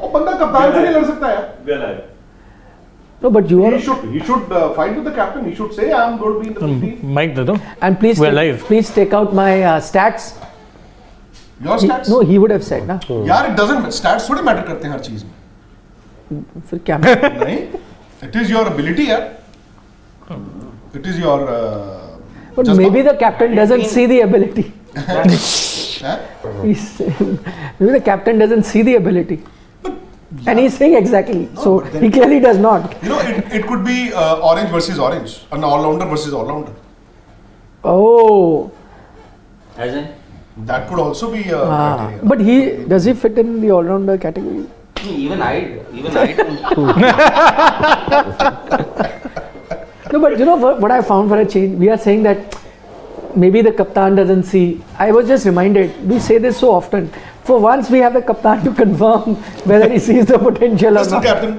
वो बंदा कप्तान से नहीं लड़ सकता यार. No, but you are. He should fight with the captain. He should say, "I'm going to be in the 15." Mike, दे दो. And please take out my stats. Your stats? No, he would have said, ना. यार, it doesn't. Stats थोड़े matter करते हैं हर चीज में. फिर क्या? नहीं. It is your ability, यार. It is your. But maybe the captain doesn't see the ability. Maybe the captain doesn't see the ability. And he's saying exactly. No, so he clearly does not. You know, it could be orange versus orange, an all-rounder versus all-rounder. Oh. As in? That could also be a criteria. But does he fit in the all-rounder category? Even I don't. No, but you know what I found for a change? We are saying that maybe the captain doesn't see. I was just reminded, we say this so often. For once, we have the captain to confirm whether he sees the potential or not. Mr. Captain,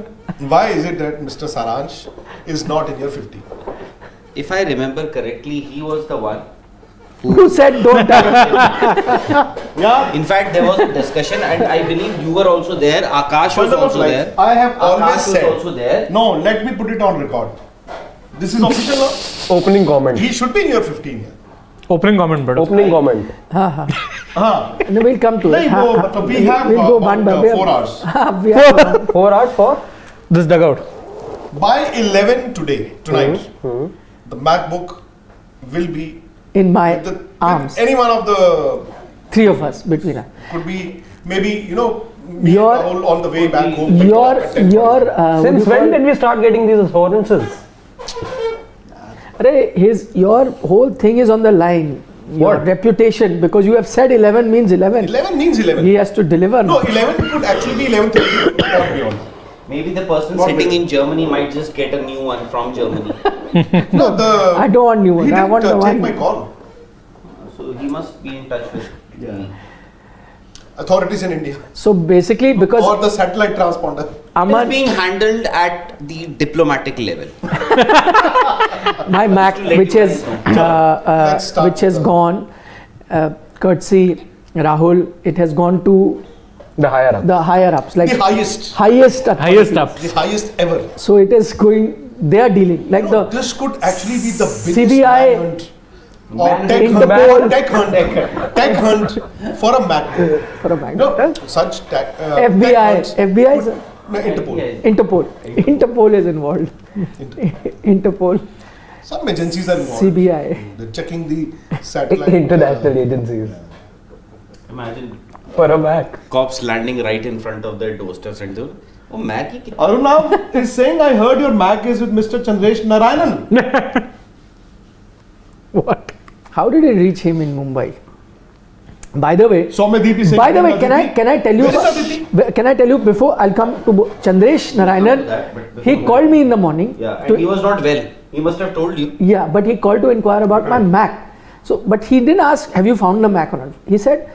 why is it that Mr. Saransh is not in your 50? If I remember correctly, he was the one who said don't touch. Yeah. In fact, there was a discussion, and I believe you were also there. Akash was also there. I have always Akash said. was also there. No, let me put it on record. This is official now. Opening comment. He should be in your 15 year. Opening comment, but Opening comment. No, we'll come to it. No, we have we'll go one by 4 hours. We have 4 hours for? this dugout. By 11 tonight, the MacBook will be in my with arms. Any one of the Three of us between us. could be maybe me Your- and Rahul on the way back home. Since when did we start getting these assurances? Your whole thing is on the line. Your What? reputation, because you have said 11 means 11. 11 means 11. He has to deliver. No, 11 could actually be 11:30 or beyond. Maybe the person What sitting will- in Germany might just get a new one from Germany. No, I don't want new one. He I didn't want the take one. my call. So he must be in touch with Authorities in India. So basically, because Or the satellite transponder. Aman, It's being handled at the diplomatic level. my Mac, Let which you is guys Let's start which has with gone, courtesy Rahul, it has gone to The higher up. the higher ups, like The highest. highest Highest up. The highest ever. So it is going. They are dealing like No, the this could actually be the biggest CBI manhunt or tech Interpol. hunt, tech hunt for a Mac. for a Mac. No, such tech. FBI, tech hunts FBI is would- no, Interpol. Interpol is involved. Interpol, Some agencies are involved. CBI. They're checking the satellite. International agencies. Imagine For a Mac. cops landing right in front of their doorsteps and doing, oh, Mac hi kitna-" Arunav is saying, I heard your Mac is with Mr. Chandresh Narayanan. What? How did it reach him in Mumbai? By the way, Soumyadeep is saying. By the way, can I tell you? Where is Aditi? Can I tell you before I'll come to Chandresh Narayanan? That, but before He that- called me in the morning. Yeah, and to- he was not well. He must have told you. Yeah, but he called to inquire about my Mac. So, but he didn't ask, have you found the Mac or not? He said,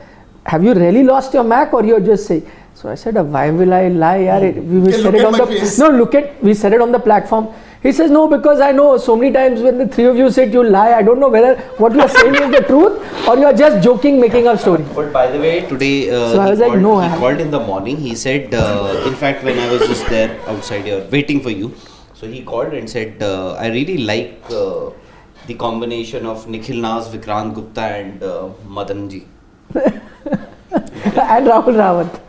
have you really lost your Mac or you're just saying? So I said, why will I lie? We Okay, said look it at on my the face. no. We said it on the platform. He says no, because I know so many times when the three of you sit, you lie. I don't know whether what you are saying is the truth or you are just joking, making up story. But by the way, today So I was like, no, I he haven't. called in the morning. He said, in fact, when I was just there outside here waiting for you, so he called and said, I really like the combination of Nikhil Nas, Vikrant Gupta, and Madan ji. And Rahul Rawat.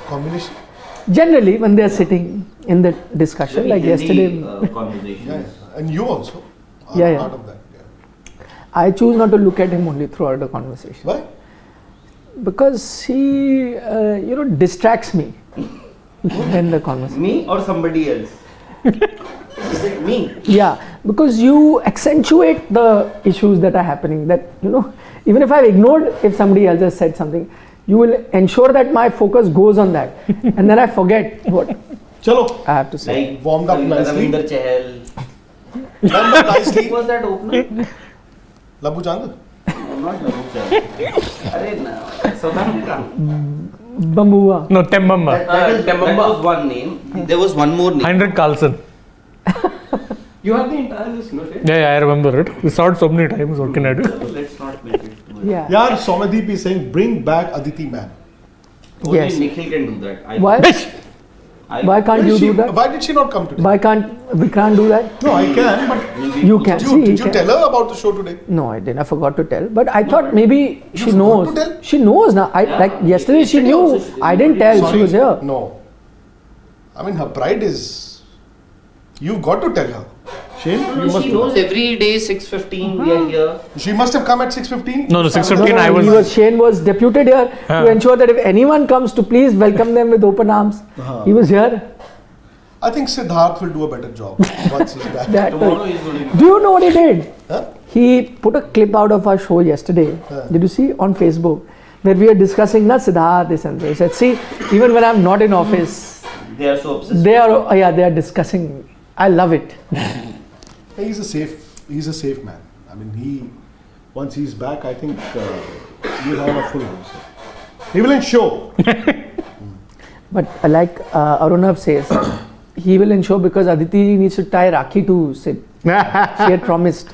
Combination. Generally, when they are sitting in the discussion, like yesterday, Conversation. Yeah, and you also are Yeah, yeah. part of that. Yeah. I choose not to look at him only throughout the conversation Why? because he, distracts me in the conversation. Me or somebody else? Is it me? Yeah, because you accentuate the issues that are happening. That even if I've ignored if somebody else has said something, you will ensure that my focus goes on that, and then I forget what Chalo. I have to say. Like Warmed up nicely. Ravinder Chahal. Warmed up nicely. Who was that opener? Labu Chandra. Not Ravinder Chahal. Arey no, South Africa. Bambua. No, Tembamba. That was one name. There was one more name. Heinrich Carlson. You have the entire list, no? Shay? Yeah, I remember it. We saw it so many times. What can I do? Let's not make it too much. Yeah. Yaar, Soumyadeep is saying, bring back Aditi man. Only Yes. Nikhil can do that. Why? Why can't Why you did she- do that? Why did she not come today? Why can't Vikrant do that? No, I can, but You can. did See, you, he did you can. tell her about the show today? No, I didn't. I forgot to tell. But I thought maybe she forgot knows. to tell? She knows now. Like yesterday, she Yesterday knew. also she- I didn't tell. Sorry, She was here. No. I mean, her pride is. You've got to tell her. Shane, you must She know. knows every day 6:15 we are here. She must have come at 6:15. No, no, 6:15 No, I he was. Shane was deputed here to ensure that if anyone comes to please welcome them with open arms. He was here. I think Siddharth will do a better job once he's back. That Tomorrow is going to Do you know what he did? Huh? He put a clip out of our show yesterday. Did you see on Facebook where we are discussing na Siddharth this and so. He said, see, even when I'm not in office, They are so obsessed. they are discussing. I love it. He's a safe man. I mean, once he's back, I think we'll have a full house. He will ensure. But like Arunav says, he will ensure because Aditi needs to tie Rakhi to Sid. She had promised.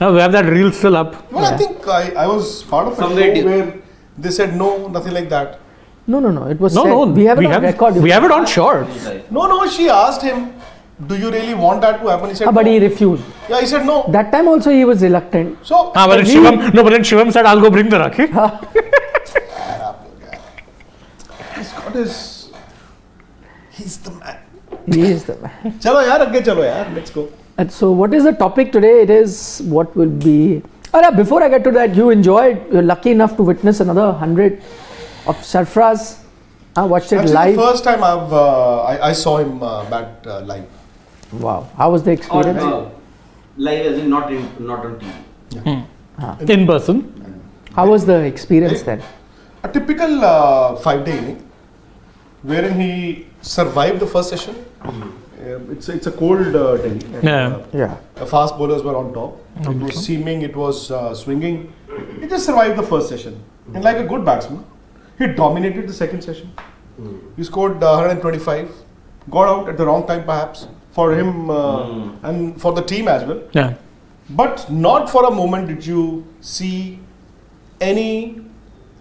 Now we have that reel still up. Well, I think I was part of a Somewhere show where they said no, nothing like that. No. It was No, said. no. We have it on record. We have it on shorts. No, she asked him, do you really want that to happen? He said, But no. he refused. Yeah, he said no. That time also he was reluctant. So, But then Shivam said, I'll go bring the Rakhi. he's got his. He's the man. He is the man. Chalo yaar, agge chalo yaar. Let's go. And so what is the topic today? It is what will be... before I get to that, you're lucky enough to witness another 100 of Sarfraz. I watched it Actually, live. the first time I saw him bat live. Wow. How was the Or experience? live as in not on TV. In person. How was the experience then? A typical 5-day inning, wherein he survived the first session. It's a cold day. And, Yeah. Yeah. the fast bowlers were on top. It was seaming, it was swinging. He just survived the first session. And like a good batsman, he dominated the second session. He scored 125. Got out at the wrong time perhaps for him and for the team as well. Yeah. But not for a moment did you see any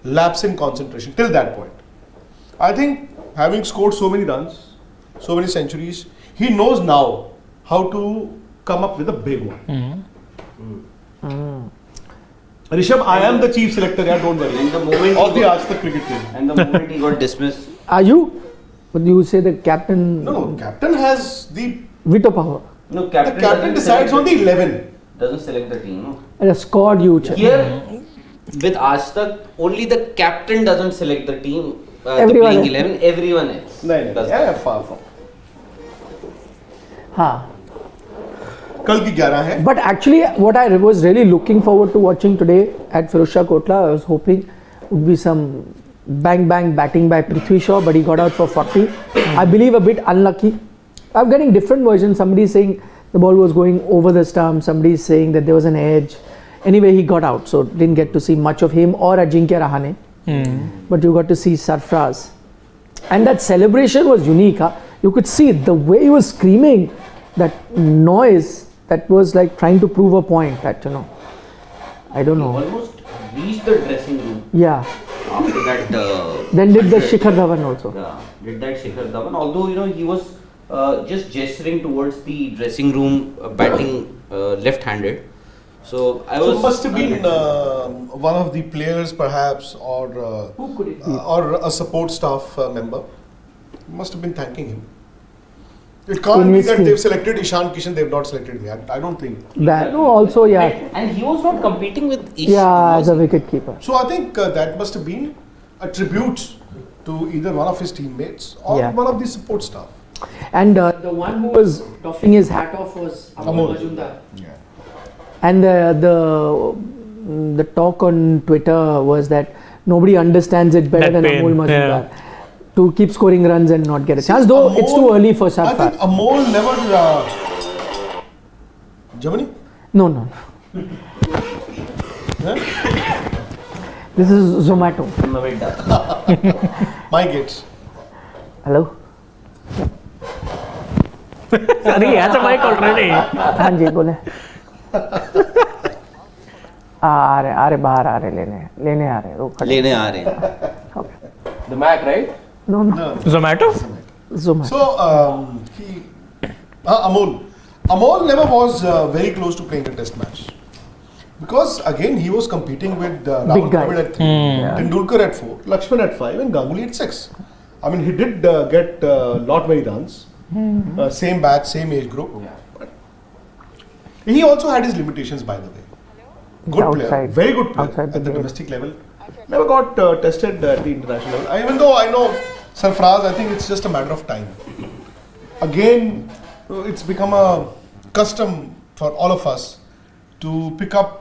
lapse in concentration till that point. I think having scored so many runs, so many centuries, he knows now how to come up with a big one. Rishabh, I am the chief selector, yeah, don't worry. And the moment Of he the got, AajTak cricket team. and the moment he got dismissed, Are you? Would you say the captain? No, captain has the Veto power. no captain. captain doesn't decides select on the 11. Doesn't select the team. No. And a squad you check. Here with AajTak, only the captain doesn't select the team. The Everyone playing else. 11, everyone else. No, does yeah, that. far. Ha. कल की 11 है. But actually, what I was really looking forward to watching today at Firozshah Kotla, I was hoping would be some bang batting by Prithvi Shaw, but he got out for 40. I believe a bit unlucky. I'm getting different versions. Somebody is saying the ball was going over the stump. Somebody is saying that there was an edge. Anyway, he got out, so didn't get to see much of him or Ajinkya Rahane. But you got to see Sarfraz. And that celebration was unique. Huh? You could see the way he was screaming, that noise that was like trying to prove a point that, I don't He know. almost reached the dressing room Yeah. after that. Then did the Shikhar Dhawan also. Did that Shikhar Dhawan. Although he was just gesturing towards the dressing room, batting left-handed. So I So was. it must have been one of the players perhaps or Who could it be? or a support staff member. Must have been thanking him. It can't In be his that team. they've selected Ishan Kishan, they've not selected me. I don't think. That, no, also, yeah. And he was not competing with Ish. Yeah, as a wicket keeper. So I think that must have been a tribute to either one of his teammates or Yeah. one of the support staff. And the one who was doffing his hat off was Amol Amol. Majumdar. Yeah. And the talk on Twitter was that nobody understands it better That than pain, Amol Majumdar. To keep scoring runs and not get a chance. Though it's too early for I think Sarfraz. Amol never. Germany? No. Huh? This is Zomato. My gates. Hello? Sorry, he has a mic already. हाँ जी बोले आ रहे बाहर आ रहे लेने आ रहे रुक लेने आ रहे हैं. Okay. The Mac, right? No. Zomato? Zomato. So Amol never was very close to playing a test match. Because again, he was competing with Rahul guys. Dravid at 3, Tendulkar at 4, Lakshman at 5, and Ganguly at 6. I mean, he did get lot many runs. Same batch, same age group. But he also had his limitations, by the way. Good player, Outside. very good player Outside the at the game. domestic level. Never got tested at the international level. Even though I know Sarfaraz, I think it's just a matter of time. Again, it's become a custom for all of us to pick up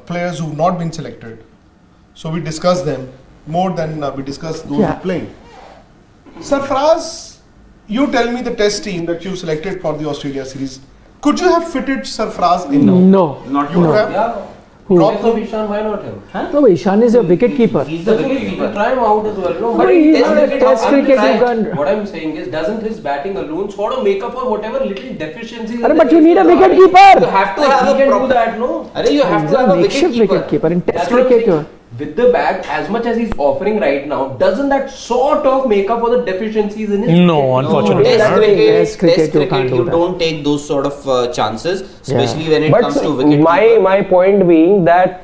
players who've not been selected. So we discuss them more than we discuss those who playing. Sarfaraz, you tell me the test team that you selected for the Australia series. Could you have fitted Sarfaraz in? No. Not You would have? Yeah. Who? Drop So him? Ishan, why not him? No, but Ishan is a wicket keeper. He's the wicket keeper. Try him out as well. No, But in he's a test cricket, you can't- What I'm saying is, doesn't his batting alone sort of make up for whatever little deficiencies? But there you is need a in the wicket body? keeper. You have to have a he can proper- do that, no? You have He's to a have a makeshift wicket keeper in test That's what I'm cricket. saying. With the bat, as much as he's offering right now, doesn't that sort of make up for the deficiencies in his No, cricket? unfortunately. Test Test cricket, cricket, you can't do you that. don't take those sort of chances, especially when it But comes to wicket. my point being that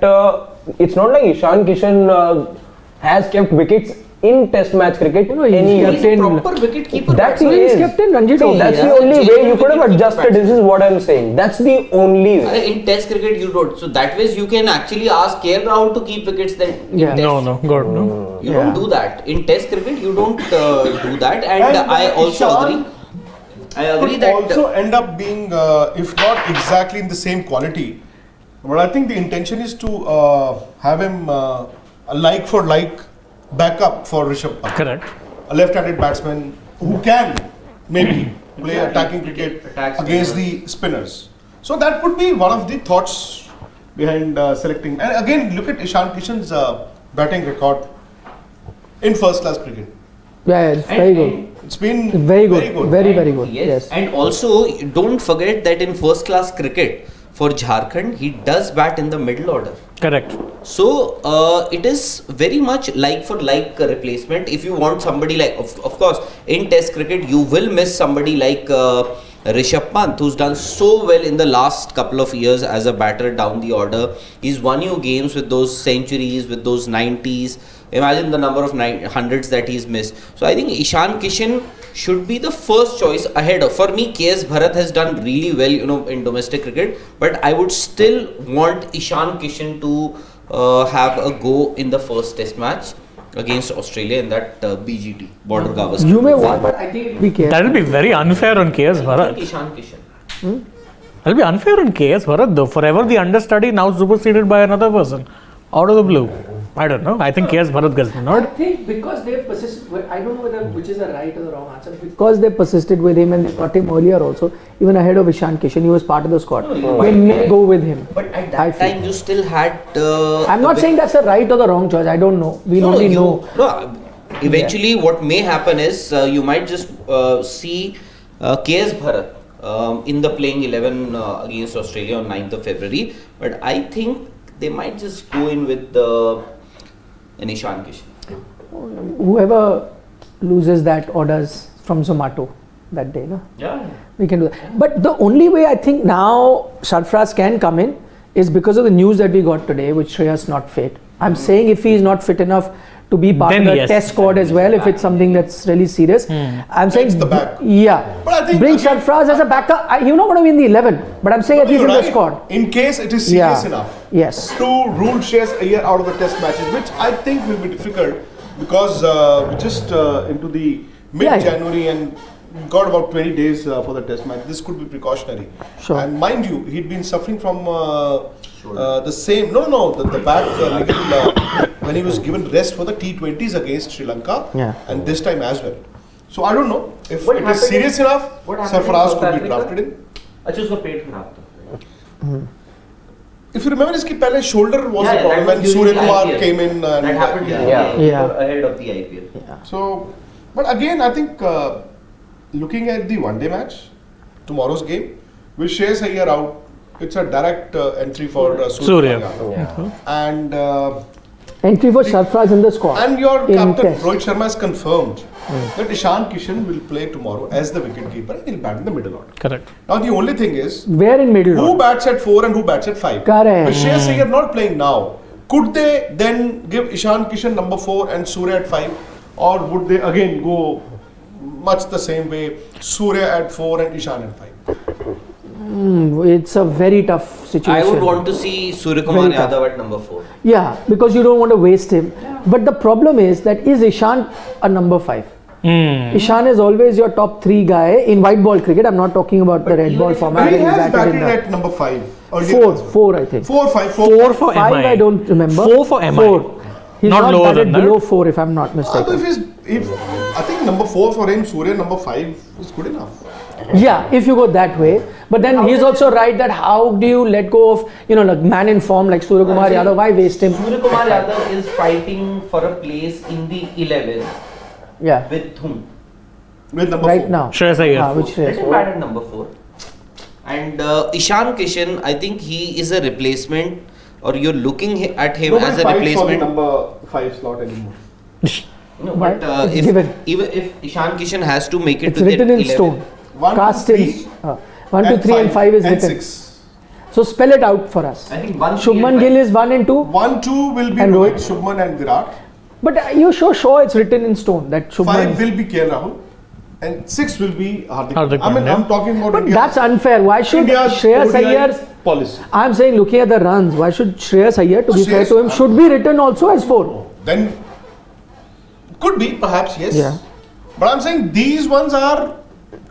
it's not like Ishan Kishan has kept wickets in Test match cricket. No, he's any kept in- proper wicket keeper. That he No, he's is. kept in Ranji See, Trophy. that's the Yeah. only way you could have Genuine adjusted. wicket This is what I'm saying. That's the only way. In Test cricket, you don't. So that way, you can actually ask KL Rahul to keep wickets. Then in Yeah. Test. No, God, no. You Yeah. don't do that. In Test cricket, you don't do that. And, And, I also Ishan agree. I agree Could that also end up being, if not exactly in the same quality, but I think the intention is to have him a like for like backup for Rishabh Pant, Correct. a left-handed batsman who can maybe play attacking cricket Attacks against the spinners. So that could be one of the thoughts behind selecting. And again, look at Ishan Kishan's batting record in first-class cricket. Yeah, it's very good. It's been Very good. Very, very good. Yes. Yes. And also, don't forget that in first class cricket for Jharkhand, he does bat in the middle order. Correct. So it is very much like for like replacement. If you want somebody like, of course, in Test cricket, you will miss somebody like Rishabh Pant, who's done so well in the last couple of years as a batter down the order. He's won you games with those centuries, with those 90s. Imagine the number of hundreds that he's missed. So I think Ishan Kishan should be the first choice ahead of. For me, KS Bharat has done really well, in domestic cricket. But I would still want Ishan Kishan to have a go in the first Test match against Australia in that BGT, Border Gavaskar. You may want, but I think be careful. That will be very unfair on KS I Bharat. think Ishan Kishan. That'll be unfair on KS Bharat though. Forever the understudy, now superseded by another person. Out of the blue. I don't know. I think KS Bharat gets the I nod. think because they persisted, I don't know whether which is the right or the wrong answer. Because they persisted with him and they got him earlier also, even ahead of Ishan Kishan, he was part of the squad. They may go with him. But at I that feel. time, you still had. I'm not saying that's the right or the wrong choice. I don't know. We only know. No, eventually, what may happen is you might just see KS Bharat in the playing 11 against Australia on 9th of February. But I think they might just go in with an Ishan Kishan. Whoever loses that orders from Zomato that day, no? Yeah. We can do that. But the only way I think now Sarfaraz can come in is because of the news that we got today, which Shreyas not fit. I'm saying if he is not fit enough to be part Then of the yes. test squad as well, if it's something that's really serious. I'm saying, It's the back. yeah, But I think bring again- Sarfaraz as a backup. He's not going to be in the 11, but I'm saying at least You're in the right. squad. In case it is serious enough. Yes. To rule Shreyas Iyer out of the test matches, which I think will be difficult because we're just into the mid-January and got about 20 days for the test match. This could be precautionary. Sure. And mind you, he'd been suffering from the same, the back ligament when he was given rest for the T20s against Sri Lanka and this time as well. So I don't know if What it is happened serious in- enough, what happened in Sarfaraz South could be Africa? drafted in. अच्छा उसका पेट खराब था. If you remember, इसके पहले shoulder was Yeah, the problem that when was Surya during Kumar IPL. came in. And, That happened Yeah. ahead of the IPL. So, but again, I think looking at the one-day match, tomorrow's game, with Shreyas Iyer out, it's a direct entry for Surya. Surya. And Entry for Sarfraz in the squad. And your in captain test. Rohit Sharma has confirmed that Ishan Kishan will play tomorrow as the wicketkeeper and he'll bat in the middle order. Correct. Now the only thing is, Where in middle who order? bats at 4 and who bats at 5? Correct. But Shreyas Iyer not playing now. Could they then give Ishan Kishan number 4 and Surya at 5? Or would they again go much the same way, Surya at 4 and Ishan at 5? It's a very tough situation. I would want to see Surya Kumar Very tough. Yadav at number 4. Yeah, because you don't want to waste him. But the problem is that is Ishan a number 5? Ishan is always your top 3 guy in white ball cricket. I'm not talking about the red ball format. He and has batted in batted the at number 5. four, I think. 4, 5, 4 for 5 MI. I don't remember. 4 for MI. 4. He's Not not lower batted than that. below 4 if I'm not Although mistaken. I think number 4 for him, Surya number 5 is good enough. Yeah, if you go that way. But then he's also right that how do you let go of, like man in form like Surya Kumar Yadav? Why waste him? Surya Kumar Yadav is fighting for a place in the 11 Yeah, with whom? With number right 4. now. Shreyas Iyer. Which Let Shreyas? him bat at number 4. And Ishan Kishan, I think he is a replacement, or you're looking at him Nobody as a fights for the replacement. number 5 slot anymore. No, Why? but It's if, given. even if Ishan Kishan has to make it It's to written that in 11, stone. 1, Cast 2, in. 3, 1, 2, 3 and 5 is and written. 6. So spell it out for us. I think 1, 3 Shubman and Gill 5. is 1 and 2. 1, 2 will be And Rohit, Rohit. Shubman and Virat. But you sure it's written in stone that 5 Shubman. will be KL Rahul. And 6 will be Hardik. Hardik I mean, Pandya. I'm talking about But India. that's unfair. Why should India's Shreyas ODI Iyer? policy. I'm saying looking at the runs, why should Shreyas Iyer, to be fair to him, Shreyas- should be written also as 4? Then could be, perhaps, yes. Yeah. But I'm saying these ones are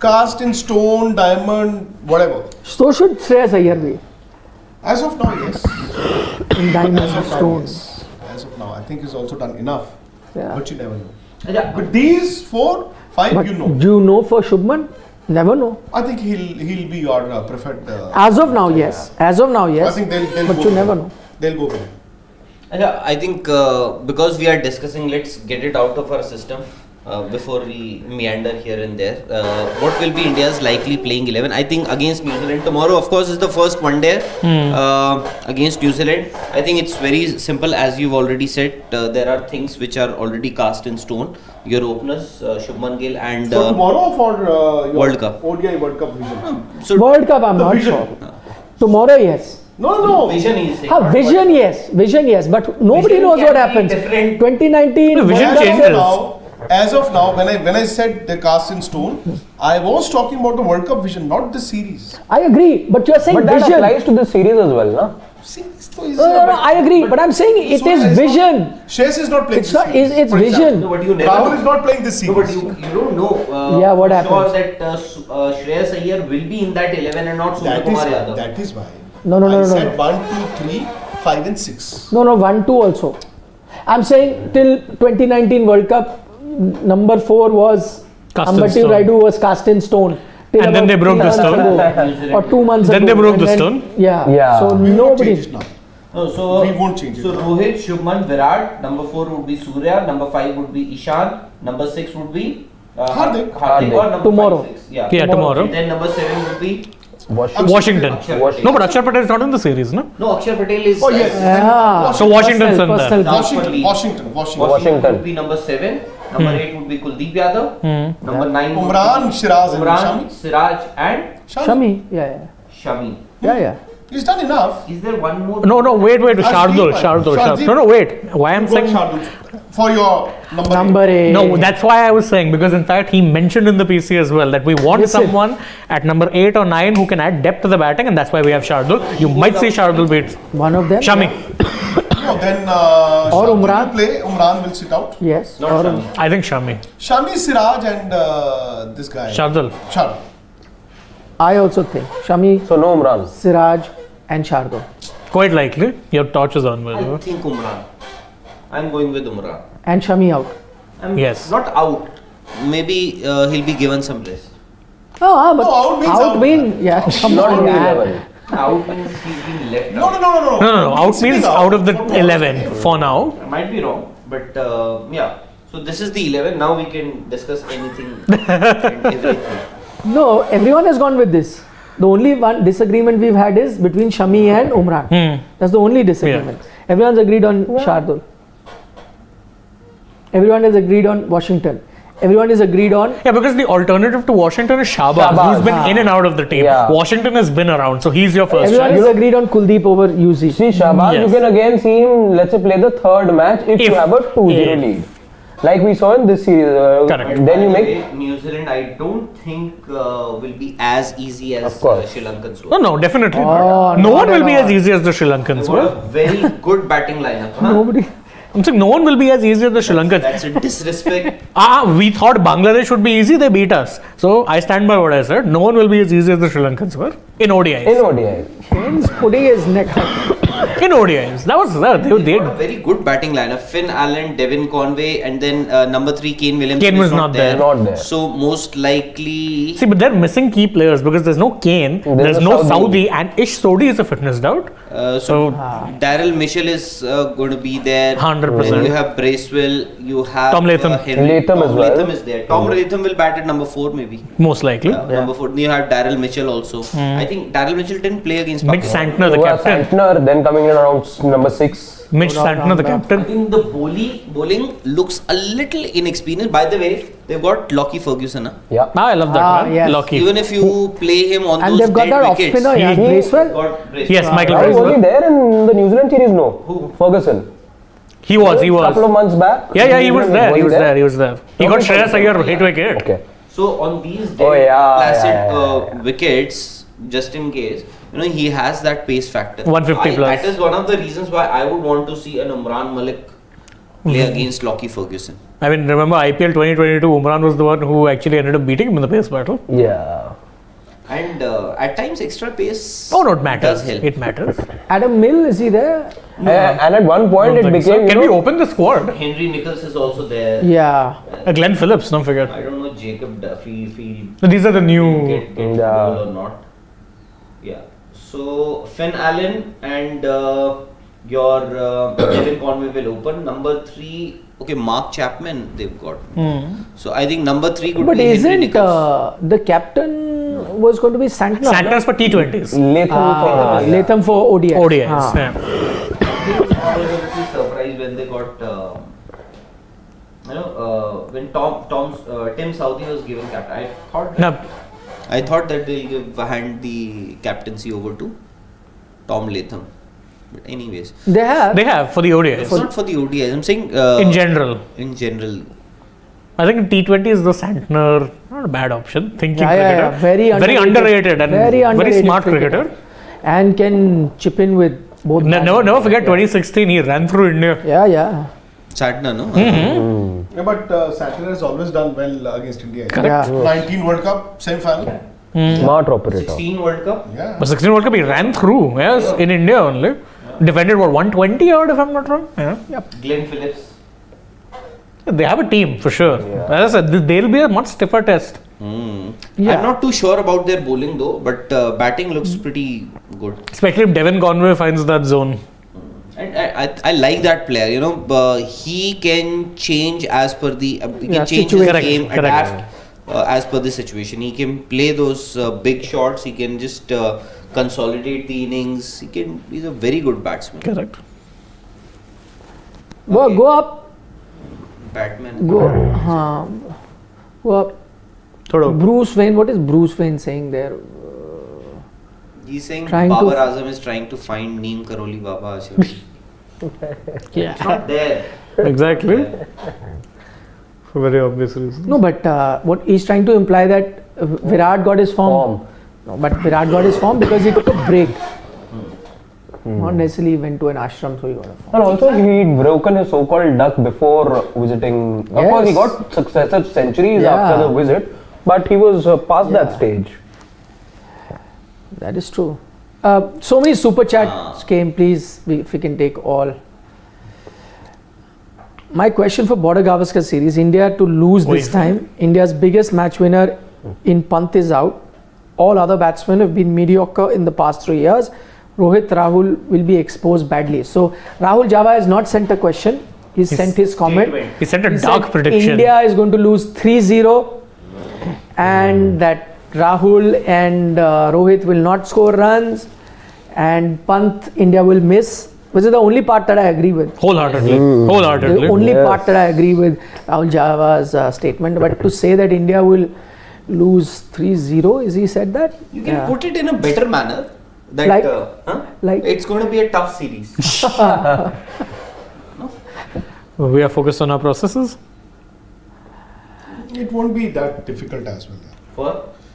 cast in stone, diamond, whatever. So should Shreyas Iyer be As of now, yes. in diamond As of now, stone. yes. As of now, I think he's also done enough. Yeah. But you never know. Yeah. But these 4, 5, But you know. do you know for Shubman? Never know. I think he'll be your preferred. As of now, yes. As of now, I yes. think they'll But go you with never him. know. They'll go with him. Yeah, I think because we are discussing, let's get it out of our system before we meander here and there. What will be India's likely playing 11? I think against New Zealand tomorrow, of course, is the first one day against New Zealand. I think it's very simple, as you've already said. There are things which are already cast in stone. Your openers, Shubman Gill and So tomorrow for your World Cup. ODI World Cup vision. so World Cup, I'm The not vision. sure. Tomorrow, yes. No. vision is saying. Vision, yes. Vision, yes. But nobody Vision knows can what be happens. different. 2019 The vision World Cup- changes. As of now, when I said they cast in stone, I was talking about the World Cup vision, not the series. I agree. But you're saying But that vision. applies to this series as well, no? Series though is. No, I agree. But I'm saying it Surya is is vision. Shreyas is not playing It's this not. series. It's for example. vision. No, but you never Rahul know. is not playing this No, series. but you don't know. Yeah, what for happens? Sure that Shreyas Iyer will be in that 11 and not Surya Kumar Yadav. That is why. No. I said 1, 2, 3, 5 and 6. No, 1, 2 also. I'm saying till 2019 World Cup, number 4 was Cast in Ambati stone. Raidu was cast in stone. Till And then about they broke 3 the months stone. ago, or 2 months Then ago. they broke And the then- stone. Yeah. Yeah. So We won't nobody. change it now. No, so We won't change it. So Rohit, Shubman, Virat. Number 4 would be Surya. Number 5 would be Ishan. Number 6 would be Hardik. Or number Tomorrow. 5, 6. Yeah. Yeah, tomorrow. Then number 7 would be Washington. Akshar Washington. No, but Akshar Patel is not in the series, no? No, Akshar Patel is. Oh yes. Yeah. So Washington's in there. Personal. Washington. Washington Washington. would be number 7. Number 8 would be Kuldeep Yadav. Number 9 would Umran, be Shiraz and Umran, Shami. Siraj and Shami. Yeah. Shami. Yeah. He's done enough. Is there one more? No, wait, Shardul. Shardul. No, wait. Why I'm Go saying... Shardul for your Number 8. No, that's why I was saying, because in fact he mentioned in the PC as well that we want Listen. someone at number 8 or 9 who can add depth to the batting, and that's why we have Shardul. You might see Shardul beat One of them. Shami. No, then Or Shardul Umran. will play. Umran will sit out. Yes. Not or Shami. I think Shami. Shami, Siraj and this guy. Shardul. Shardul. I also think Shami, So no Umran. Siraj, and Shardul. Quite likely. Your torch is on, by the I way. think Umran. I'm going with Umran. And Shami out. I'm Yes. not out. Maybe he'll be given some rest. Oh, but No, out means out. mean, yeah. Come Not in on, the yeah. 11. Out means he's been left No. out. No. Out Sitting means out of the for tomorrow's 11 game. for now. I might be wrong, but yeah. So this is the 11. Now we can discuss anything and everything. No, everyone has gone with this. The only one disagreement we've had is between Shami and Umran. That's the only disagreement. Everyone's agreed on Shardul. Everyone has agreed on Washington. Everyone is agreed on. Yeah, because the alternative to Washington is Shahbaz, Shahbaz, who's been in and out of the team. Yeah. Washington has been around, so he's your first Everyone choice. is agreed on Kuldeep over UZ. See, Shahbaz, Yes. you can again see him, let's say, play the third match if you have a 2-0 if- lead. Like we saw in this series. Correct. Then you By the make. way, New Zealand, I don't think will be as easy as Of course. Sri Lankans were. No, definitely Oh, not. No not one will at be all. as easy as the Sri They Lankans got were. a very good batting lineup. Huh? Nobody. I'm saying no one will be as easy as the Sri Lankans. That's a disrespect. We thought Bangladesh would be easy, they beat us. So I stand by what I said. No one will be as easy as the Sri Lankans were in ODIs. In ODI. He's putting his neck out. In ODIs. That was They got a very good batting lineup. Finn Allen, Devin Conway, and then number 3 Kane Williamson. Kane is was not there. Not there. So most likely. See, but they're missing key players because there's no Kane, there's a no Saudi. Saudi, and Ish Sodi is a fitness doubt. So Daryl Mitchell is going to be there. 100%. You have Bracewell. You have Tom Latham. Latham Tom as well. Latham is there. Tom Latham will bat at number 4 maybe. Most likely. Number 4. You have Daryl Mitchell also. I think Daryl Mitchell didn't play against Mitch Pakistan. Santner, the You have captain. Santner, then coming in around number 6. Mitch Santner, the I captain. think the bowling looks a little inexperienced. By the way, they've got Lockie Ferguson. Huh? Yeah. I love that man. yes. Lucky. Even if you play him on And those they've got dead that off wickets, spinner, yeah, He- Bracewell. got Bracewell. Yes, Michael Was he Bracewell. there in the New Zealand series? No. Who? Ferguson. He was. Couple of months back. Yeah, he was there. He was there. there. He was there. He got Shreyas Iyer hit wicket. Okay. So on these dead Oh, yeah, placid yeah. wickets, just in case, he has that pace factor. 150 plus. That is one of the reasons why I would want to see an Umran Malik play against Lockie Ferguson. I mean, remember IPL 2022, Umran was the one who actually ended up beating him in the pace battle. Yeah. And at times extra pace Oh, no, it matters. does help. It matters. Adam Mill, is he there? And at one point Don't it think so. became. Can we open the squad? Henry Nichols is also there. Yeah. Glenn Phillips, don't forget. I don't know Jacob Duffy if he So these are the new. get Yeah. goal or not. Yeah. So Finn Allen and your Devin Conway will open. Number 3, okay, Mark Chapman they've got. So I think number 3 could But be Henry isn't Nichols. the captain was going to be Santner? Santner's for T20s. Latham. Latham for ODI. ODIs. Ah. Yeah. I was a little surprised when they got, when Tim Southee was given captain. I thought that they'll hand the captaincy over to Tom Latham. But anyways, They have. They have for the it's ODIs. not for the ODIs. I'm saying In general. In general, I think in T20 is the Santner, not a bad option. Thinking Yeah, yeah, cricketer. yeah. Very underrated and very underrated smart cricketer. And can chip in with both. Never forget 2016, he ran through India. Yeah, yeah. Santner, no? Yeah, but Santner has always done well against India. Yeah. 19 World Cup, semi-final. Smart operator. 16 World Cup. Yeah. But 16 World Cup, he ran through, yes, in India only. Defended, 120 odd if I'm not wrong? Yeah. Glenn Phillips. They have a team for sure. As I said, they'll be a much stiffer test. Yeah. I'm not too sure about their bowling though, but batting looks pretty good. Especially if Devin Conway finds that zone. And I like that player. He can change as per the he can Yeah, change situation. his game, Correct. adapt as per the situation. He can play those big shots. He can just consolidate the innings. He's a very good batsman. Correct. Okay. Go up. Batman. Go up. Bruce Wayne, what is Bruce Wayne saying there? He's saying Trying to- Babar Azam is trying to find Neem Karoli Baba Ashram. It's not there. Exactly. For very obvious reasons. No, but what he's trying to imply that Virat got his form. No, but Virat got his form because he took a break. Not necessarily went to an ashram, so he got a form. And also he'd broken his so-called duck before visiting. Of course, he Yes. got successive centuries Yeah. after the visit, but he was past that stage. That is true. So many super chats came. Please, if we can take all. My question for Border Gavaskar series: India to lose this time. India's biggest match winner in Pant is out. All other batsmen have been mediocre in the past 3 years. Rohit, Rahul will be exposed badly. So Rahul Java has not sent a question. He's sent his comment. He sent a He dark said prediction. India is going to lose 3-0 and that Rahul and Rohit will not score runs and Pant India will miss which is the only part that I agree with. Wholeheartedly. The Wholeheartedly. only part that I agree with Rahul Java's statement. But to say that India will lose 3-0, is he said that? You can put it in a better manner. That Like- like- it's going to be a tough series. We are focused on our processes. It won't be that difficult as well.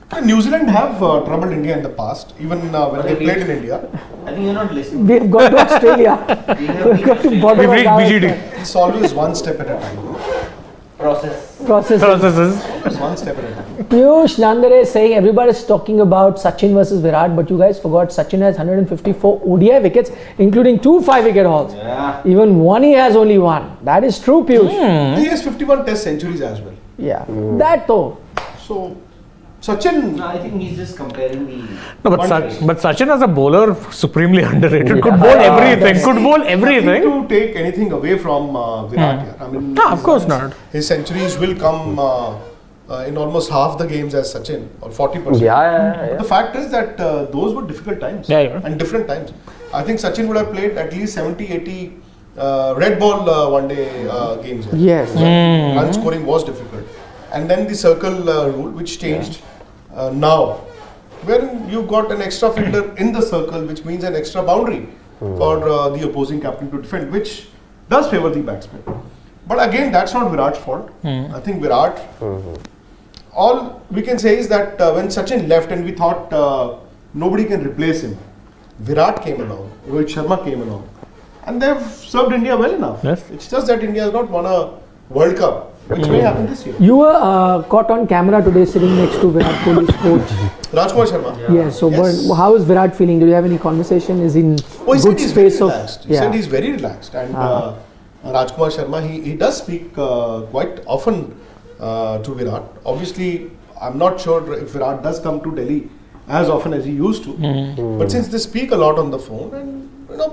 For New Zealand have troubled India in the past, even when they played in India. I think you're not listening. We've got to Australia. We have We've got to border We've of reached Gavaskar. BGD. It's always one step at a time. process. Processes. Always one step at a time. Piyush Nandare is saying everybody's talking about Sachin versus Virat, but you guys forgot Sachin has 154 ODI wickets, including 2 5-wicket hauls. Yeah. Even one he has only one. That is true, Piyush. He has 51 Test centuries as well. Yeah, that though. So, Sachin, No, I think he's just comparing the. No, but Sachin as a bowler, supremely underrated. Could bowl everything. Could bowl everything. nothing to take anything away from Virat. Yeah. I mean, No, of course not. His centuries will come in almost half the games as Sachin, or 40%. Yeah. The fact is that those were difficult times Yeah. and different times. I think Sachin would have played at least 70, 80 red ball one day games. Yes. Run scoring was difficult. And then the circle rule, which changed now, wherein you got an extra fielder in the circle, which means an extra boundary for the opposing captain to defend, which does favour the batsman. But again, that's not Virat's fault. I think Virat, all we can say is that when Sachin left and we thought nobody can replace him, Virat came along, Rohit Sharma came along, and they've served India well enough. Yes. It's just that India has not won a World Cup, which may happen this year. You were caught on camera today sitting next to Virat Kohli's coach. Rajkumar Sharma. Yes. So, Yes. But how is Virat feeling? Do you have any conversation? Is he in Oh, he said good he's very space of? relaxed. He said he's very relaxed. And Rajkumar Sharma, he does speak quite often to Virat. Obviously, I'm not sure if Virat does come to Delhi as often as he used to. But since they speak a lot on the phone, and you know,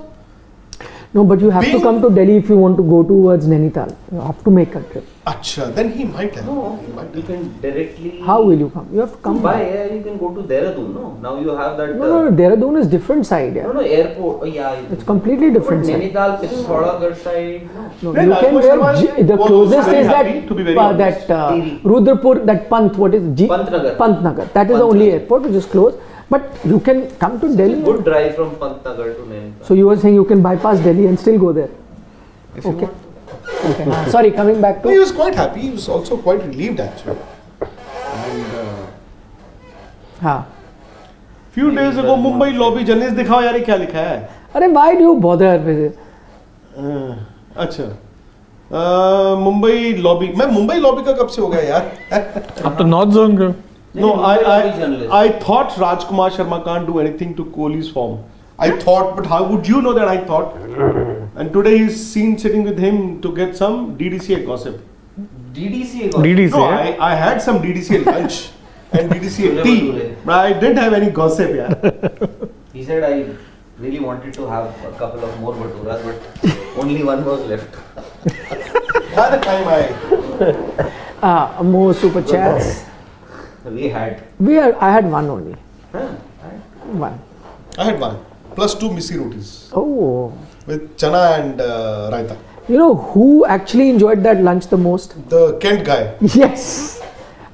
No, but you have to Being- come to Delhi if you want to go towards Nainital. You have to make a trip. acha, then he might have. No, He might you have. can directly. How will you come? You have to come. By air, you can go to Dehradun. No, now you have that. No, Dehradun is different side. No, Yeah. no, airport. Oh, yeah. It's completely different side. Nainital, Pithoragarh side. No. No, Then you can Rajkumar Sharma the was closest very is happy, that to be very honest. Rudrapur, that Pant, what is Pantnagar. Pantnagar. That is the only airport which is closed. But you can come to Delhi. Good drive from Pantnagar to Nainital. So you were saying you can bypass Delhi and still go there. If you Okay. want. Okay. Sorry, coming back No, he to. was quite happy. He was also quite relieved actually. And हाँ. few days ago, Mumbai lobby journalist दिखाओ यार ये क्या लिखा है? अरे why do you bother with it? अच्छा. Mumbai lobby, मैं मुंबई लॉबी का कब से हो गया यार? अब तो नॉर्थ जोन का. No, Mumbai lobby journalist. I thought Rajkumar Sharma can't do anything to Kohli's form. I thought, but how would you know that I thought? And today he's seen sitting with him to get some DDCA gossip. DDCA. DDC. No, I had some DDCA lunch and DDCA Dule tea, bhature. but I didn't have any gossip, yeah. He said I really wanted to have a couple of more bhaturas, but only one was left. By the time More super chats. We had. I had one only. One. I had one, plus 2 missy rotis Oh. with chana and raita. You know who actually enjoyed that lunch the most? The Kent guy, Yes.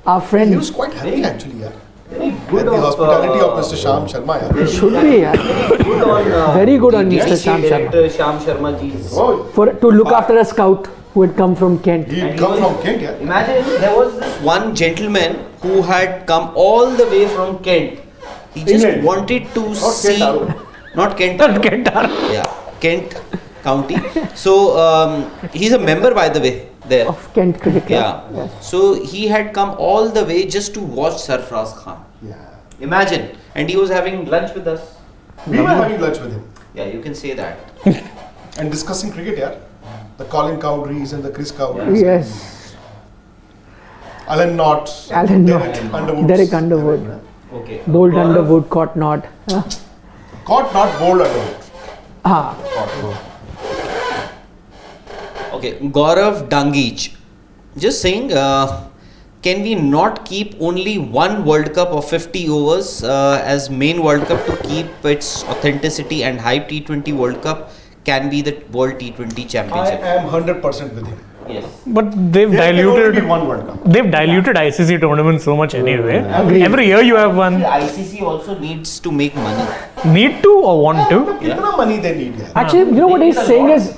Our he friend. was quite happy actually, yeah. Very And good the hospitality of Mr. Sham Sharma, yeah. Should be, yeah. Good on. Very good on the Mr. DDCA Sham Sharma. director Sham Sharma ji's. Oh, To look after a scout who had come from Kent. he And he come was- from Kent, yeah. Imagine there was this one gentleman who had come all the way from Kent. He just England. wanted to see. Kent, Not Kent. Not Kent. Yeah, Kent County. So he's a member, by the way, there. Of Kent Cricket Club. Yeah. So he had come all the way just to watch Sarfraz Khan. Yeah. Imagine. And he was having lunch with us. We were having lunch with him Yeah, you can say that. and discussing cricket, yeah. The Colin Cowdreys and the Chris Cowdreys. Yes. Alan Knott. Alan Derek Knott. Underwood. Derek Underwood. Okay. Bold Gaurav- Underwood, caught not. Caught not bowled Underwood. Ah. Okay, Gaurav Dangij. Just saying, can we not keep only one World Cup of 50 overs as main World Cup to keep its authenticity and hype? T20 World Cup can be the World T20 I Championship. am 100% with him. Yes. But they've There can only diluted. be one World Cup. They've diluted ICC tournaments so much anyway. Agreed. Every year you have one. The ICC also needs to make money. Need to or want to? Kitna money they need here? Actually, you know what he's saying is,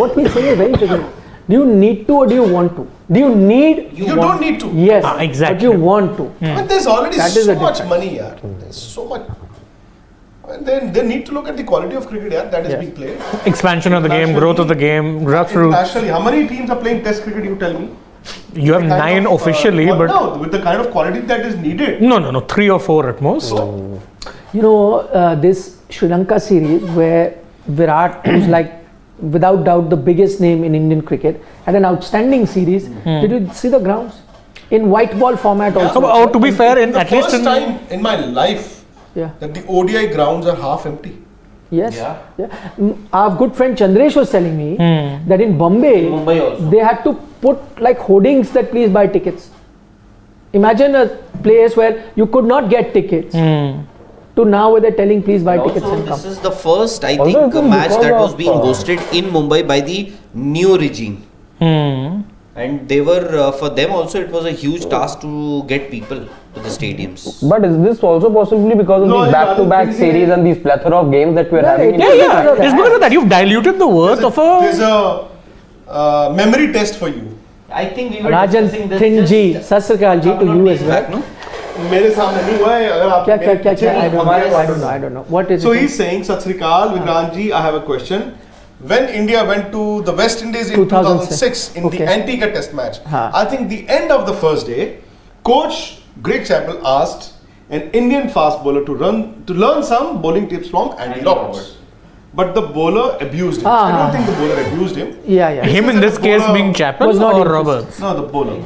what he's saying is very interesting. Do you need to or do you want to? Do you need? You don't need to. Yes, exactly. but you want to. But there's already That is so the much difference. money here. There's so much. I mean, they need to look at the quality of cricket here that is Yes. being played. Expansion of the game, growth of the game, grassroots. Internationally, how many teams are playing Test cricket? You tell me. You have The kind 9 of, officially, but no, with the kind of quality that is needed. no, 3 or 4 at most. You know, this Sri Lanka series where Virat, who's like without doubt the biggest name in Indian cricket, had an outstanding series. Did you see the grounds? In white ball format also. Oh, to be fair, in The at least first in time in my life Yeah. that the ODI grounds are half empty. Yes. Yeah. Our good friend Chandresh was telling me that in Bombay, Mumbai also. they had to put like hoardings that please buy tickets. Imagine a place where you could not get tickets to now where they're telling please buy tickets Also, and come. this is the first, I Also, think, it's match because that was of, being hosted in Mumbai by the new regime. And they were, for them also, it was a huge task to get people to the stadiums. But is this also possibly because of No, these yeah, back-to-back it's- series and these plethora of games that we're Yeah, having? it in is. India? because of it's that. because of that you've diluted the worth of There's a. a memory test for you. I think we were Rajan discussing this Thin ji, just Sat Sri Akal ji to couple of you days as well. back, no? मेरे सामने नहीं हुआ है अगर आप क्या क्या मेरे क्या पीछे क्या I नहीं don't हमारे know, I don't know, I don't know. What is So it? he's saying, Sat Sri Akal, Vikrant ji, I have a question. When India went to the West Indies in 2006 in the Okay. Antigua Test match, Huh. I think the end of the first day, coach Greg Chappell asked an Indian fast bowler to learn some bowling tips from Andy Roberts. But the bowler abused him. I don't think the bowler abused him. Yeah, yeah. Him in this case being Chappell Was not or interested. Roberts? No, the bowler.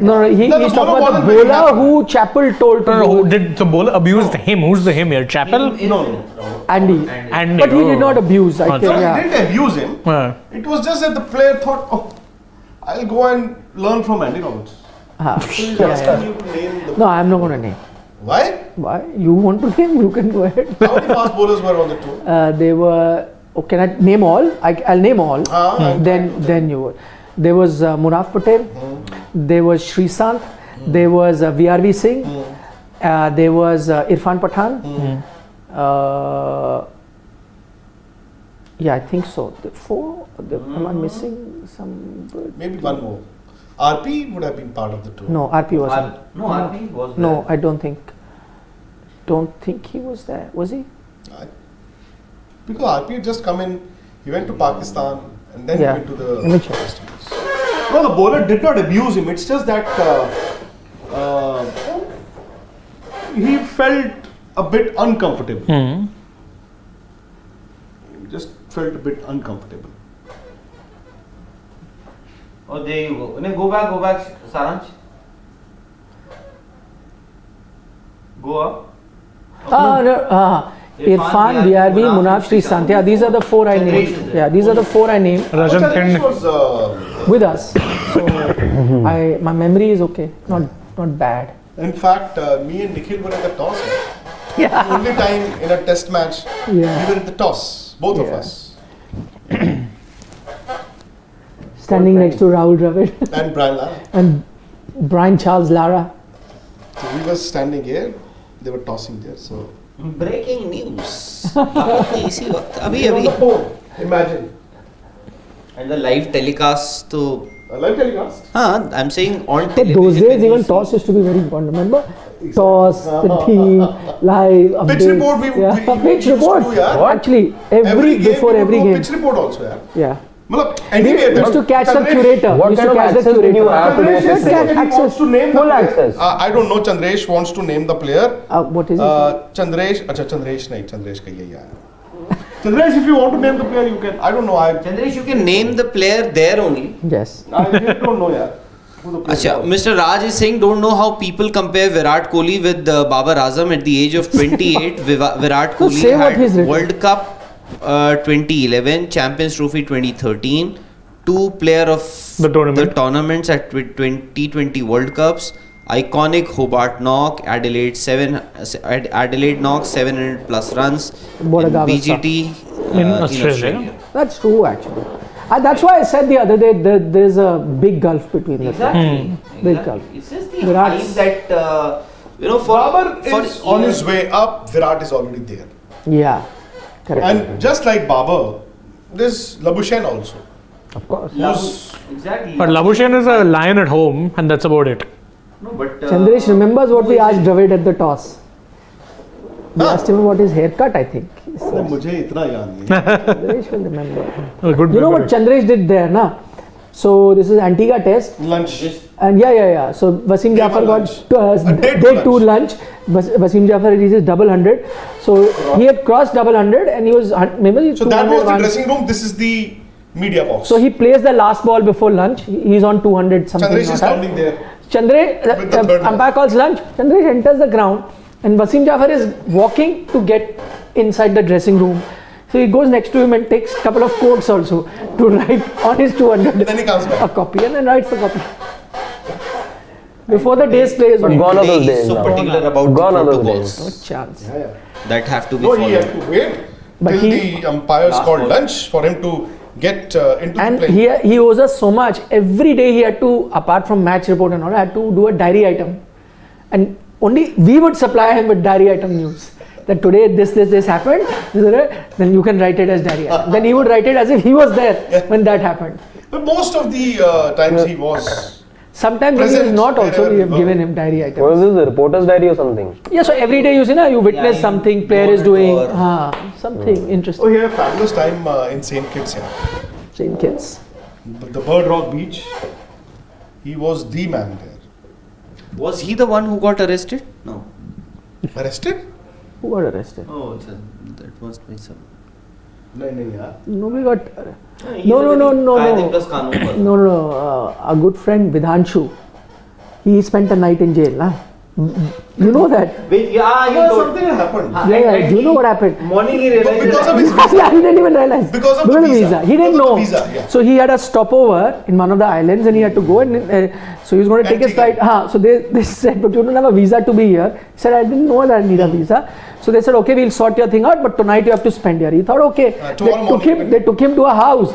No, No, he's the talking bowler about the wasn't very bowler happy. who Chappell told to No, do. did the bowler abuse him? Who's the him here? Chappell? No. Andy. And But he did not abuse, I Oh, think. So Yeah. he didn't abuse him. It was just that the player thought, oh, I'll go and learn from Andy Roberts. Ah, So he's yeah, asking yeah. you to name the. No, I'm not going to name. Why? Why? You want to name? You can go ahead. How many fast bowlers were on the tour? They were. Oh, can I name all? I'll name all. Then you would. There was Munaf Patel. There was Shrikant. There was VRV Singh. There was Irfan Pathan. Yeah, I think so. The 4. Am I missing some? Maybe one more. RP would have been part of the tour. No, RP wasn't. No, RP was No, there. I don't think. Don't think he was there. Was he? Because RP had just come in, he went to Pakistan and then Yeah. he went to Let me the check. West Indies. No, the bowler did not abuse him. It's just that he felt a bit uncomfortable. He just felt a bit uncomfortable. Oh, there you go. No, go back, Saransh. Go up. Irfan, BRB, Munaf, Shrikant. Yeah, these are the 4 I named. Yeah, these are the 4 I named Rajan Chandresh Thin. was, with us. So my memory is okay, not bad. in fact, me and Nikhil were at the toss. Yeah. The only time in a test match, Yeah. we were at the toss, both of Yeah. us. Standing next to Rahul Dravid And Brian Lara. and Brian Charles Lara. So we were standing here, they were tossing there. So Breaking news. इसी वक्त अभी on अभी. the phone, imagine. And the live telecast to. A live telecast. I'm saying on So television. those days when you even see- toss used to be very important. Remember? Toss, the team, live, updates. Pitch report we pitch used to report. do, yeah. Actually, Every game before we would every do a game. pitch report also, yeah. Yeah. मतलब We anyway, used to catch the Chandresh- curator. What We used kind to of catch the access did you curator. have to Chandresh this? said he wants Access. to name the Full player. access. I don't know. Chandresh wants to name the player. What is it? Chandresh. अच्छा Chandresh नहीं. Chandresh का यही आया. Chandresh, if you want to name the player, you can. I don't know. Chandresh, you can name the player there only. Yes. I really don't know, yeah. Who the player Achha, was. Mr. Raj is saying don't know how people compare Virat Kohli with Babar Azam at the age of 28. Virat So Kohli say what he's had written. World Cup 2011, Champions Trophy 2013, 2 player of The tournament. tournaments at 2020 World Cups, iconic Hobart knock, Adelaide knock 700 plus runs, What a in Gavaskar. BGT In Australia. That's true actually. That's why I said the other day there's a big gulf between the two. Exactly. Big gulf. It's just the Virat's- hype that for Babar is on years- his way up. Virat is already there. Yeah, correct. And just like Babar, there's Labuschagne also. Of course. Who's Exactly. But Labuschagne is a lion at home, and that's about it. No, but Chandresh remembers what we asked Dravid at the toss. We asked him about his haircut, I think. अरे मुझे इतना याद नहीं. Chandresh will remember. A good You know memory. what Chandresh did there, na? So this is Antigua test. Lunch. And yeah. So Wasim Day Jafar one got lunch. A day day two two lunch. Wasim Jafar reaches double 100. So he had crossed double 100 and he was maybe So that was the 201. dressing room. This is the media box. So he plays the last ball before lunch. He's on 200 something. Chandresh is not that. counting there. Chandresh, With the third umpire calls lunch. Chandresh enters the ground and Wasim Jafar is walking to get inside the dressing room. So he goes next to him and takes a couple of quotes also to write on his 200 Then he comes a back. copy and then writes the copy. Before the day's play is But over. gone are Today those he's days so now. particular about Gone the are those protocols No chance. that have to be No, he had followed. to wait But till he- the umpires Last called ball. lunch for him to get into And the play. he owes us so much. Every day he had to, apart from match report and all, had to do a diary item. And only we would supply him with diary item news. That today this happened, then you can write it as diary item. Then he would write it as if he was there when that happened. But most of the times he was. Sometimes when he was Present not also, wherever we we have were. given him diary What items. was this? A reporter's diary or something? Yeah, so every day you see, you witness Yeah, something, player is doing, monitor. something Oh, interesting. he had a fabulous time in St. Kitts. Yeah. Same kids. The Bird Rock Beach. He was the man there. Was he the one who got arrested? No. Arrested? Who got arrested? Oh, that must be some. No, yeah. Nobody got. He's No, a no, very no. Kaide plus Kanun per. No. A good friend, Vidhanshu, he spent a night in jail. Nah? You know that? Wait, yeah, you told. Something had happened. Yeah. Do you know what happened? Morning he But realized. because of his Yeah, he didn't even realize. Because of the visa. He didn't Because of know. the visa, yeah. So he had a stopover in one of the islands and he had to go and so he was going to take his flight. Antigua. So they said, but you don't have a visa to be here. He said, I didn't know that I need a visa. So they said, okay, we'll sort your thing out, but tonight you have to spend here. He thought, okay. Tomorrow morning. They took him to a house.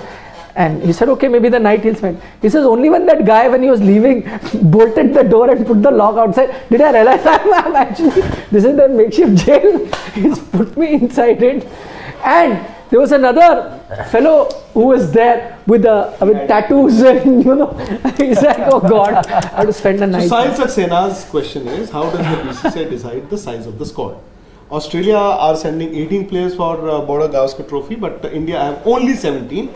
And he said, okay, maybe the night he'll spend. He says, only when that guy, when he was leaving, bolted the door and put the lock outside, did I realize I'm actually, this is the makeshift jail. He's put me inside it. And there was another fellow who was there with tattoos and, he's like, oh God, I have to spend the So night. Sahil Saksena's question is, how does the BCCI decide the size of the squad? Australia are sending 18 players for Border Gavaskar Trophy, but India have only 17.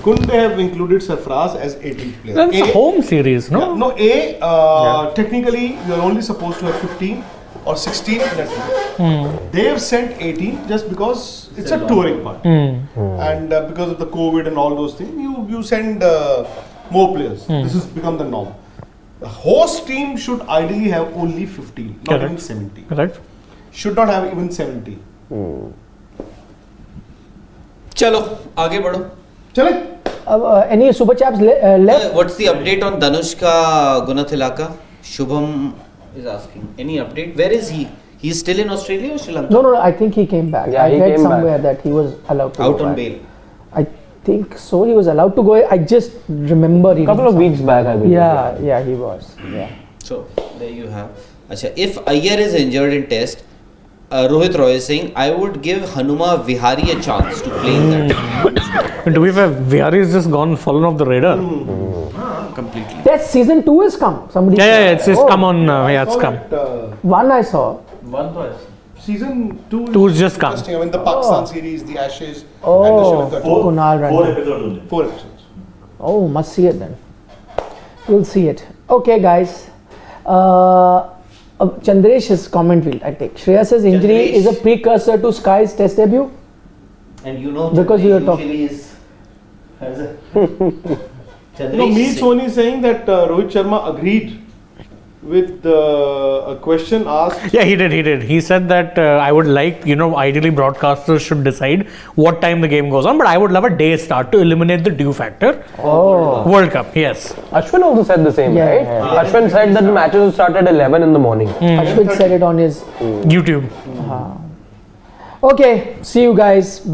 Couldn't they have included Sarfraz as 18th player? That's a home series, no? Technically you are only supposed to have 15 or 16 in a team. They have sent 18 just because it's a touring part. And because of the COVID and all those things, you send more players. This has become the norm. The host team should ideally have only 15, not Correct. even 17. Correct. Should not have even 70. चलो आगे बढ़ो. चले? Any super chaps left? What's the update on Danushka Gunathilaka? Shubham is asking. Any update? Where is he? He's still in Australia or Sri Lanka? No, I think he came back. Yeah, I he read came somewhere back. that he was allowed to Out go on back. bail. I think so. He was allowed to go. I just remember reading Couple of something. weeks back, I believe. Yeah, he was. Yeah. So there you have. Achha, if Iyer is injured in Test, Rohit Roy is saying, I would give Hanuma Vihari a chance to play in that. And to be fair, Vihari has just fallen off the radar. Completely. Test season 2 has come. Somebody. Yeah, said. it's Oh, come on. It's come. One I saw. Season 2 Two's just come. interesting. I mean, the Pakistan series, the Ashes, and the Oh, Sri Lanka tour. Kunal Four Randall. episodes only. 4 episodes. Oh, must see it then. We'll see it. Okay, guys. Chandresh's comment I take. Shreyas's injury Chandresh. is a precursor to Sky's Test debut. And you know, Because we were usually has a. No, me Soni saying that Rohit Sharma agreed with a question asked. Yeah, he did. He said that I would like, ideally broadcasters should decide what time the game goes on, but I would love a day start to eliminate the due factor. Oh. World Cup, yes. Ashwin also said the same, Yeah, right? yeah. Ashwin said that the matches will start at 11 in the morning. Ashwin said it on his. YouTube. Okay, see you guys. Bye.